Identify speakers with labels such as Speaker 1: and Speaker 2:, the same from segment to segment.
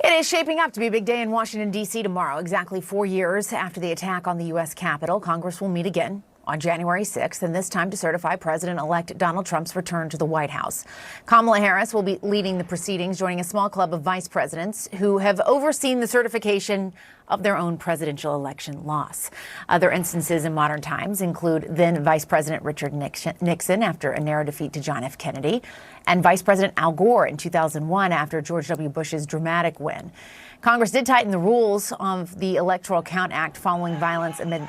Speaker 1: It is shaping up to be a big day in Washington, D.C. tomorrow. Exactly 4 years after the attack on the U.S. Capitol, Congress will meet again on January 6th, and this time to certify President-elect Donald Trump's return to the White House. Kamala Harris will be leading the proceedings, joining a small club of vice presidents who have overseen the certification of their own presidential election loss. Other instances in modern times include then Vice President Richard Nixon after a narrow defeat to John F. Kennedy, and Vice President Al Gore in 2001 after George W. Bush's dramatic win. Congress did tighten the rules of the Electoral Count Act following violence amid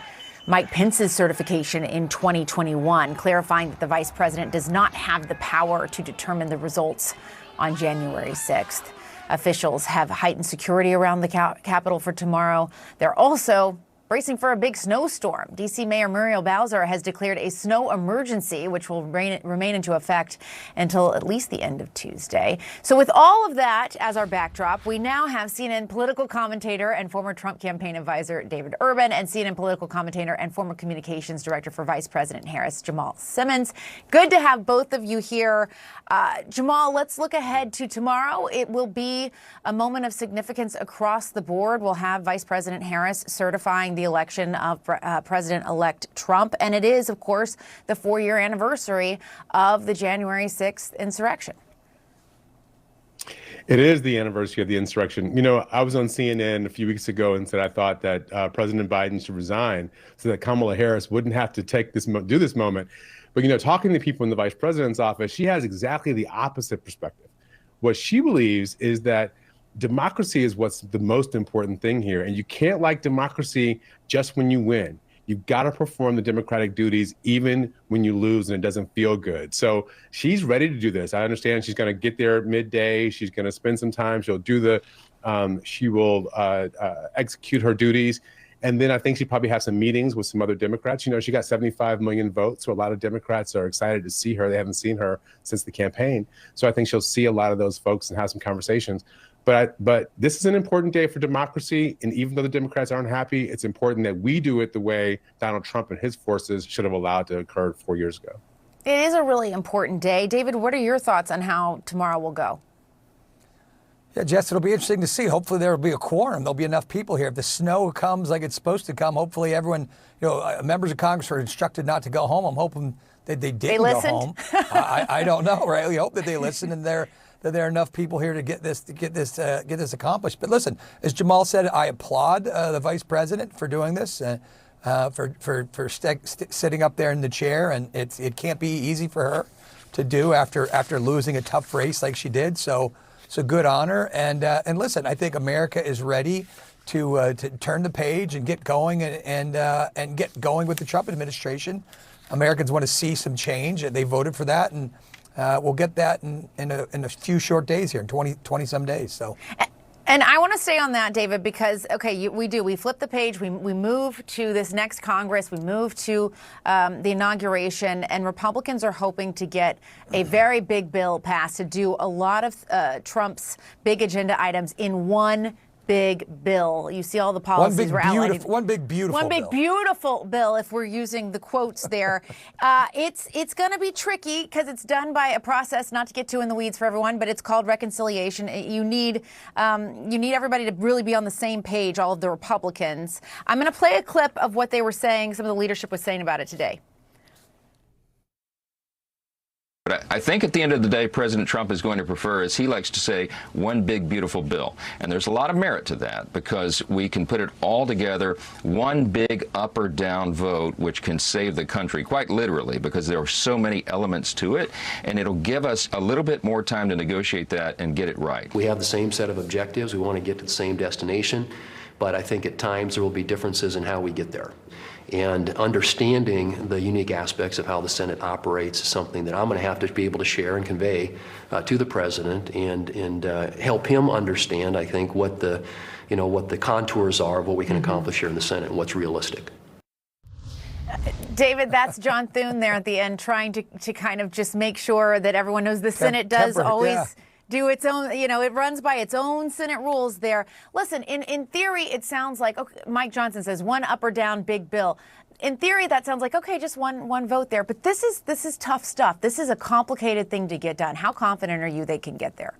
Speaker 1: Mike Pence's certification in 2021, clarifying that the vice president does not have the power to determine the results on January 6th. Officials have heightened security around the Capitol for tomorrow. They're also bracing for a big snowstorm. D.C. Mayor Muriel Bowser has declared a snow emergency, which will remain into effect until at least the end of Tuesday. So with all of that as our backdrop, we now have CNN political commentator and former Trump campaign advisor David Urban and CNN political commentator and former communications director for Vice President Harris, Jamal Simmons. Good to have both of you here. Jamal, let's look ahead to tomorrow. It will be a moment of significance across the board. We'll have Vice President Harris certifying the election of President-elect Trump. And it is, of course, the 4-year anniversary of the January 6th insurrection.
Speaker 2: It is the anniversary of the insurrection. You know, I was on CNN a few weeks ago and said I thought that President Biden should resign so that Kamala Harris wouldn't have to do this moment. But, you know, talking to people in the vice president's office, she has exactly the opposite perspective. What she believes is that democracy is what's the most important thing here. And you can't like democracy just when you win. You've got to perform the democratic duties even when you lose and it doesn't feel good. So she's ready to do this. I understand she's going to get there at midday. She's going to spend some time. She'll do she will execute her duties. And then I think she probably has some meetings with some other Democrats. You know, she got 75 million votes, so a lot of Democrats are excited to see her. They haven't seen her since the campaign. So I think she'll see a lot of those folks and have some conversations. But this is an important day for democracy. And even though the Democrats aren't happy, it's important that we do it the way Donald Trump and his forces should have allowed to occur 4 years ago.
Speaker 1: It is a really important day. David, what are your thoughts on how tomorrow will go?
Speaker 3: Yeah, Jess, it'll be interesting to see. Hopefully there will be a quorum. There'll be enough people here. If the snow comes like it's supposed to come, hopefully everyone, members of Congress are instructed not to go home. I'm hoping that they didn't go home. I don't know, right? We hope that they listen and that there are enough people here to get this accomplished. But listen, as Jamal said, I applaud the vice president for doing this, for sitting up there in the chair, and it can't be easy for her to do after losing a tough race like she did. So good honor, and listen, I think America is ready to turn the page and get going and get going with the Trump administration. Americans want to see some change. They voted for that, and we'll get that in a few short days here, in 20 some days. So.
Speaker 1: And I want to stay on that, David, because, we flip the page. We move to this next Congress. We move to the inauguration, and Republicans are hoping to get a very big bill passed to do a lot of Trump's big agenda items in one big bill. You see all the policies we're outlining.
Speaker 3: One big beautiful
Speaker 1: bill, if we're using the quotes there. It's going to be tricky because it's done by a process, not to get too in the weeds for everyone, but it's called reconciliation. You need everybody to really be on the same page, all of the Republicans. I'm going to play a clip of what they were saying, some of the leadership was saying about it today.
Speaker 4: But I think at the end of the day, President Trump is going to prefer, as he likes to say, one big, beautiful bill. And there's a lot of merit to that because we can put it all together, one big up or down vote, which can save the country, quite literally, because there are so many elements to it. And it'll give us a little bit more time to negotiate that and get it right.
Speaker 5: We have the same set of objectives. We want to get to the same destination. But I think at times there will be differences in how we get there. And understanding the unique aspects of how the Senate operates is something that I'm going to have to be able to share and convey to the president and help him understand, I think, what the contours are of what we can accomplish here in the Senate and what's realistic.
Speaker 1: David, that's John Thune there at the end, trying to kind of just make sure that everyone knows the Senate does always do its own, it runs by its own Senate rules there. Listen, in theory, it sounds like, okay, Mike Johnson says one up or down big bill. In theory, that sounds like, okay, just one vote there. But this is tough stuff. This is a complicated thing to get done. How confident are you they can get there?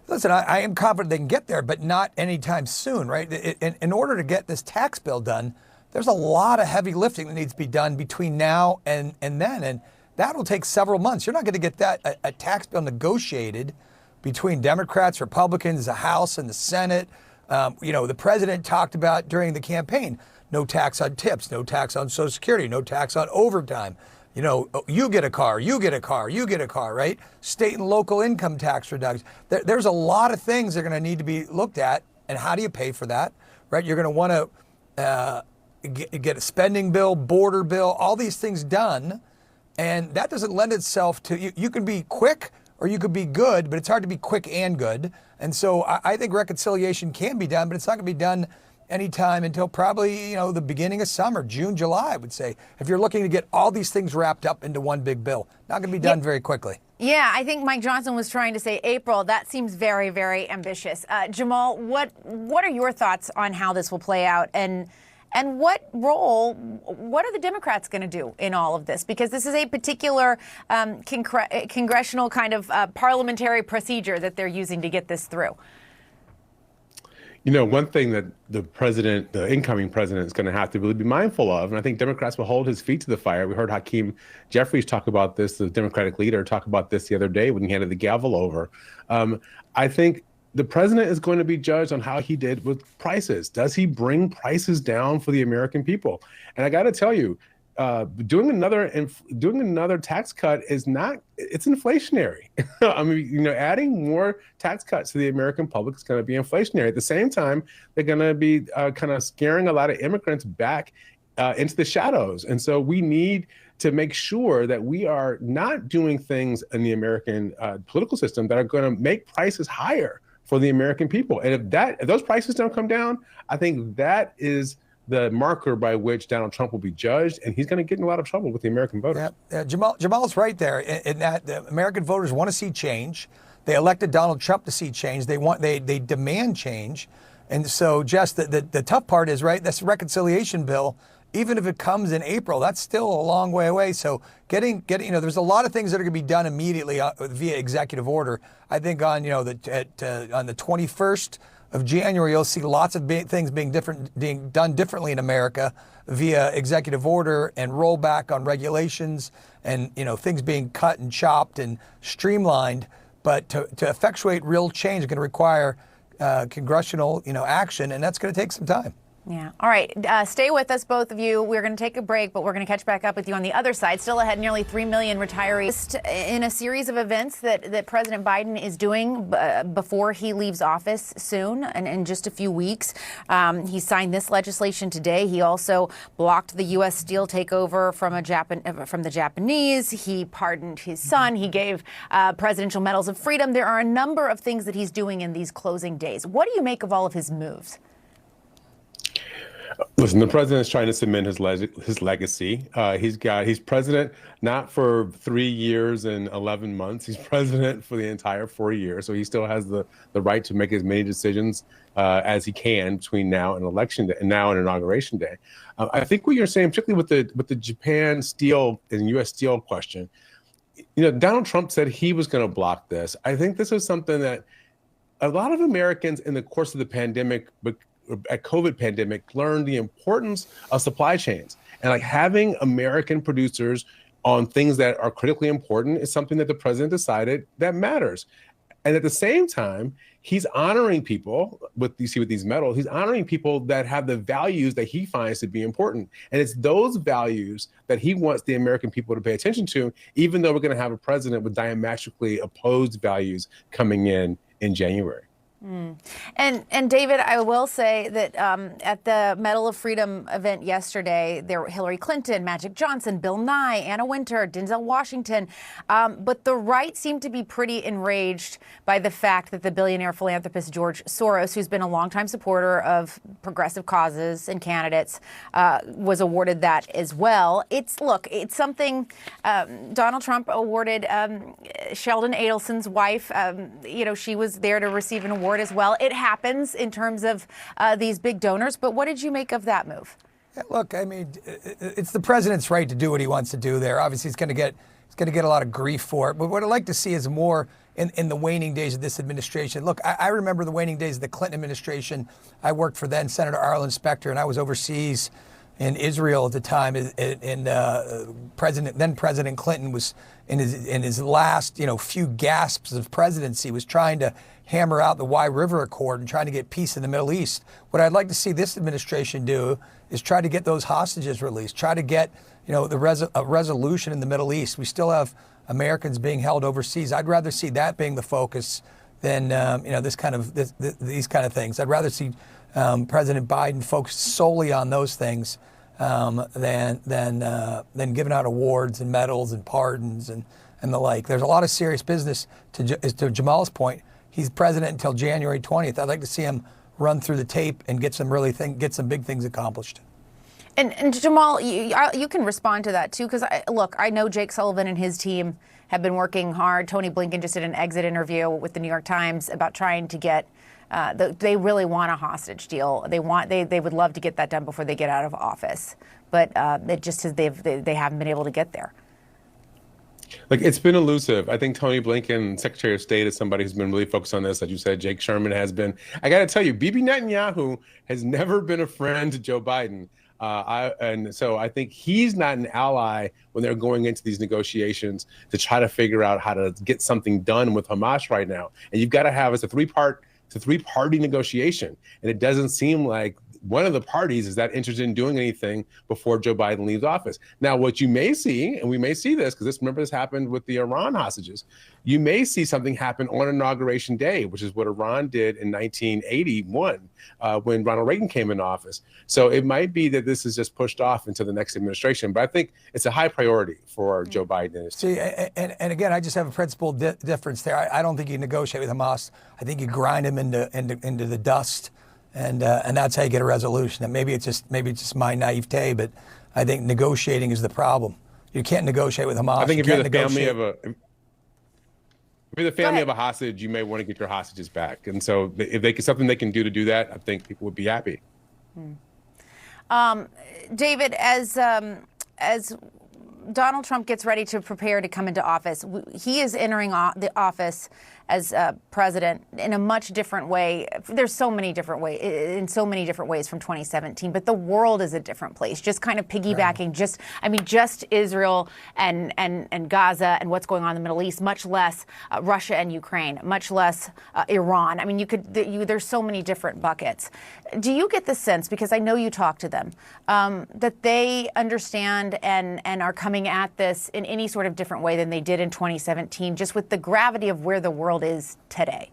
Speaker 3: Listen, I am confident they can get there, but not anytime soon, right? In order to get this tax bill done, there's a lot of heavy lifting that needs to be done between now and then, and that will take several months. You're not going to get that a tax bill negotiated between Democrats, Republicans, the House, and the Senate. The president talked about during the campaign, no tax on tips, no tax on Social Security, no tax on overtime. You get a car, you get a car, you get a car, right? State and local income tax reductions. There's a lot of things that are going to need to be looked at, and how do you pay for that, right? You're going to want to get a spending bill, border bill, all these things done, and that doesn't lend itself to, you can be quick or you could be good, but it's hard to be quick and good. And so I think reconciliation can be done, but it's not going to be done anytime until probably, the beginning of summer, June, July, I would say, if you're looking to get all these things wrapped up into one big bill. Not going to be done very quickly.
Speaker 1: Yeah, I think Mike Johnson was trying to say April. That seems very, very ambitious. Jamal, what are your thoughts on how this will play out? And what are the Democrats going to do in all of this? Because this is a particular congressional kind of parliamentary procedure that they're using to get this through.
Speaker 2: One thing that the incoming president is going to have to really be mindful of, and I think Democrats will hold his feet to the fire. We heard Hakeem Jeffries talk about this, the Democratic leader, talk about this the other day when he handed the gavel over. I think the president is going to be judged on how he did with prices. Does he bring prices down for the American people? And I got to tell you, doing another tax cut it's inflationary. I mean, adding more tax cuts to the American public is going to be inflationary. At the same time, they're going to be kind of scaring a lot of immigrants back into the shadows. And so we need to make sure that we are not doing things in the American political system that are going to make prices higher for the American people. And if those prices don't come down, I think that is the marker by which Donald Trump will be judged, and he's going to get in a lot of trouble with the American voters.
Speaker 3: Yeah, Jamal's right there in that the American voters want to see change. They elected Donald Trump to see change. They demand change. And so, Jess, the tough part is, right, this reconciliation bill, even if it comes in April, that's still a long way away. So getting there's a lot of things that are going to be done immediately via executive order. I think on on the 21st of January, you'll see lots of things being done differently in America via executive order and rollback on regulations, and things being cut and chopped and streamlined. But to effectuate real change is going to require congressional action, and that's going to take some time.
Speaker 1: Yeah. All right. Stay with us, both of you. We're going to take a break, but we're going to catch back up with you on the other side. Still ahead, nearly 3 million retirees in a series of events that President Biden is doing before he leaves office soon, and in just a few weeks. He signed this legislation today. He also blocked the U.S. steel takeover from the Japanese. He pardoned his son. He gave presidential medals of freedom. There are a number of things that he's doing in these closing days. What do you make of all of his moves?
Speaker 2: Listen, the president is trying to cement his legacy. He's president not for 3 years and 11 months. He's president for the entire 4 years. So he still has the right to make as many decisions as he can between now and election day, and now and inauguration day. I think what you're saying, particularly with the Japan steel and U.S. steel question, Donald Trump said he was going to block this. I think this is something that a lot of Americans in the course of the pandemic, COVID pandemic, learned the importance of supply chains, and like having American producers on things that are critically important is something that the president decided that matters. And at the same time, he's honoring people with these medals. He's honoring people that have the values that he finds to be important. And it's those values that he wants the American people to pay attention to, even though we're going to have a president with diametrically opposed values coming in January.
Speaker 1: And David, I will say that at the Medal of Freedom event yesterday, there were Hillary Clinton, Magic Johnson, Bill Nye, Anna Wintour, Denzel Washington. But the right seemed to be pretty enraged by the fact that the billionaire philanthropist George Soros, who's been a longtime supporter of progressive causes and candidates, was awarded that as well. It's something Donald Trump awarded Sheldon Adelson's wife. She was there to receive an award as well. It happens in terms of these big donors, but what did you make of that move?
Speaker 3: Yeah, look, I mean, it's the president's right to do what he wants to do there. Obviously, he's going to get a lot of grief for it. But what I'd like to see is more in the waning days of this administration. Look, I remember the waning days of the Clinton administration. I worked for then Senator Arlen Specter, and I was overseas in Israel at the time. And then President Clinton was in his last few gasps of presidency was trying to hammer out the Wye River Accord and trying to get peace in the Middle East. What I'd like to see this administration do is try to get those hostages released, try to get a resolution in the Middle East. We still have Americans being held overseas. I'd rather see that being the focus than these kind of things. I'd rather see President Biden focus solely on those things than giving out awards and medals and pardons and the like. There's a lot of serious business. To Jamal's point, he's president until January 20th. I'd like to see him run through the tape and get some big things accomplished.
Speaker 1: And Jamal, you can respond to that too, because I know Jake Sullivan and his team have been working hard. Tony Blinken just did an exit interview with the New York Times about trying to get. They really want a hostage deal. They would love to get that done before they get out of office, but it just is they haven't been able to get there.
Speaker 2: Like, it's been elusive. I think Tony Blinken, Secretary of State, is somebody who's been really focused on this. As you said, Jake Sherman has been. I got to tell you, Bibi Netanyahu has never been a friend to Joe Biden. And so I think he's not an ally when they're going into these negotiations to try to figure out how to get something done with Hamas right now. And you've got to have, it's a three-party negotiation. And it doesn't seem like one of the parties is that interested in doing anything before Joe Biden leaves office. Now, what you may see, and we may see this, because remember this happened with the Iran hostages, you may see something happen on Inauguration Day, which is what Iran did in 1981 when Ronald Reagan came into office. So it might be that this is just pushed off into the next administration, but I think it's a high priority for Joe Biden and his team.
Speaker 3: See, and again, I just have a principal difference there. I don't think you negotiate with Hamas. I think you grind them into the dust. And that's how you get a resolution. And maybe it's just my naivete, but I think negotiating is the problem. You can't negotiate with Hamas.
Speaker 2: I think if you're the family of a hostage, you may want to get your hostages back. And so if something they can do to do that, I think people would be happy.
Speaker 1: David, as Donald Trump gets ready to prepare to come into office, he is entering the office as president in a much different way. There's so many different ways, in so many different ways from 2017, but the world is a different place. Just kind of piggybacking, just Israel and Gaza and what's going on in the Middle East, much less Russia and Ukraine, much less Iran. I mean, there's so many different buckets. Do you get the sense, because I know you talk to them, that they understand and are coming at this in any sort of different way than they did in 2017, just with the gravity of where the world is today?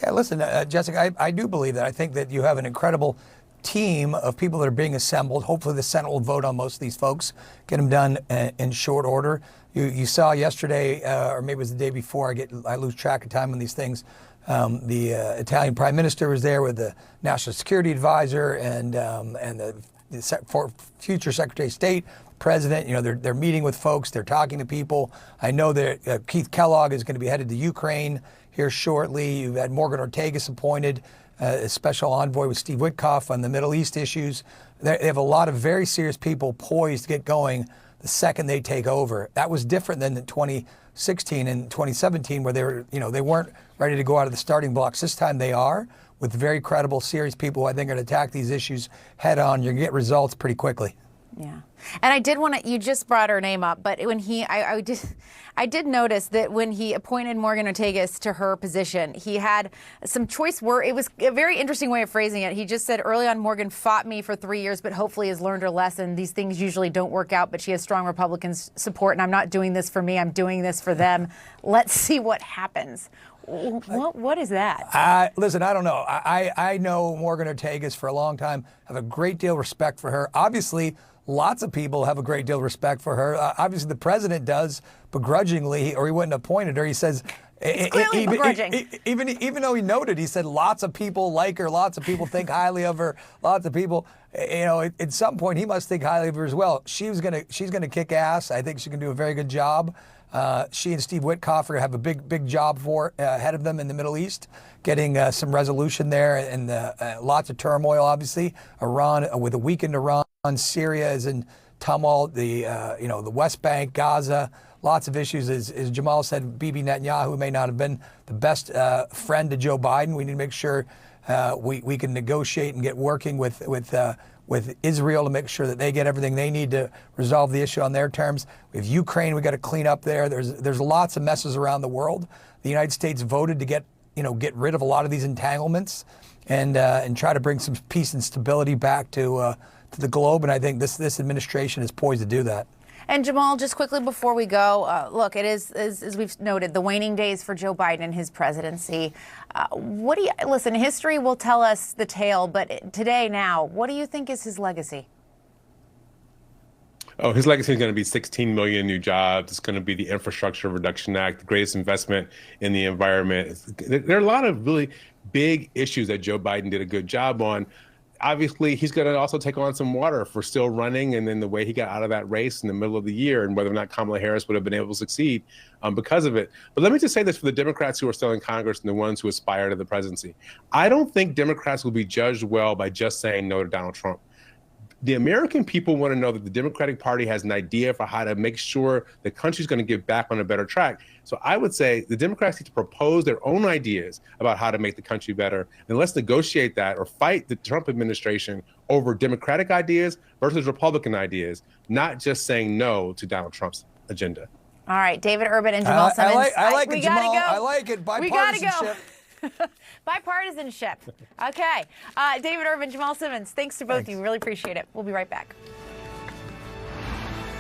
Speaker 3: Yeah, listen, Jessica, I do believe that. I think that you have an incredible team of people that are being assembled. Hopefully the Senate will vote on most of these folks, get them done in short order. You saw yesterday, or maybe it was the day before, I lose track of time on these things, the Italian Prime Minister was there with the National Security Advisor and the future Secretary of State, President. They're meeting with folks, they're talking to people. I know that Keith Kellogg is going to be headed to Ukraine here shortly. You've had Morgan Ortagus appointed as special envoy with Steve Witkoff on the Middle East issues. They have a lot of very serious people poised to get going the second they take over. That was different than in 2016 and 2017, where they weren't ready to go out of the starting blocks. This time they are, with very credible, serious people who I think are going to attack these issues head on. You're going to get results pretty quickly.
Speaker 1: Yeah. And I did want to, you just brought her name up, but when I did notice that when he appointed Morgan Ortagus to her position, he had some choice word. It was a very interesting way of phrasing it. He just said, early on, Morgan fought me for 3 years, but hopefully has learned her lesson. These things usually don't work out, but she has strong Republican support, and I'm not doing this for me. I'm doing this for them. Let's see what happens. What is that?
Speaker 3: Listen, I don't know. I know Morgan Ortagus for a long time, have a great deal of respect for her. Obviously, lots of people have a great deal of respect for her. Obviously, the president does begrudgingly, or he wouldn't have appointed her. He says, even though he noted, he said lots of people like her, lots of people think highly of her, lots of people, at some point he must think highly of her as well. She's gonna kick ass. I think she can do a very good job. She and Steve Witkoff are going to have a big job ahead of them in the Middle East, getting some resolution there, and lots of turmoil, obviously. Iran, with a weakened Iran, Syria is in tumult, the West Bank, Gaza, lots of issues. As Jamal said, Bibi Netanyahu may not have been the best friend to Joe Biden. We need to make sure we can negotiate and get working with Israel to make sure that they get everything they need to resolve the issue on their terms. We have Ukraine we got to clean up there. There's lots of messes around the world. The United States voted to get rid of a lot of these entanglements and try to bring some peace and stability back to the globe. And I think this administration is poised to do that.
Speaker 1: And Jamal, just quickly before we go, look, it is, as we've noted, the waning days for Joe Biden and his presidency. Listen, history will tell us the tale, but today, now, what do you think is his legacy?
Speaker 2: Oh, his legacy is going to be 16 million new jobs. It's going to be the Infrastructure Reduction Act, the greatest investment in the environment. There are a lot of really big issues that Joe Biden did a good job on. Obviously, he's going to also take on some water for still running, and then the way he got out of that race in the middle of the year, and whether or not Kamala Harris would have been able to succeed because of it. But let me just say this for the Democrats who are still in Congress and the ones who aspire to the presidency. I don't think Democrats will be judged well by just saying no to Donald Trump. The American people want to know that the Democratic Party has an idea for how to make sure the country's going to get back on a better track. So I would say the Democrats need to propose their own ideas about how to make the country better. And let's negotiate that or fight the Trump administration over Democratic ideas versus Republican ideas, not just saying no to Donald Trump's agenda.
Speaker 1: All right, David Urban and Jamal Simmons.
Speaker 3: I like it, Jamal.
Speaker 1: Go.
Speaker 3: I like it. Bipartisanship.
Speaker 1: We gotta go. Bipartisanship. Okay. David Urban, Jamal Simmons, thanks to both of you. Really appreciate it. We'll be right back.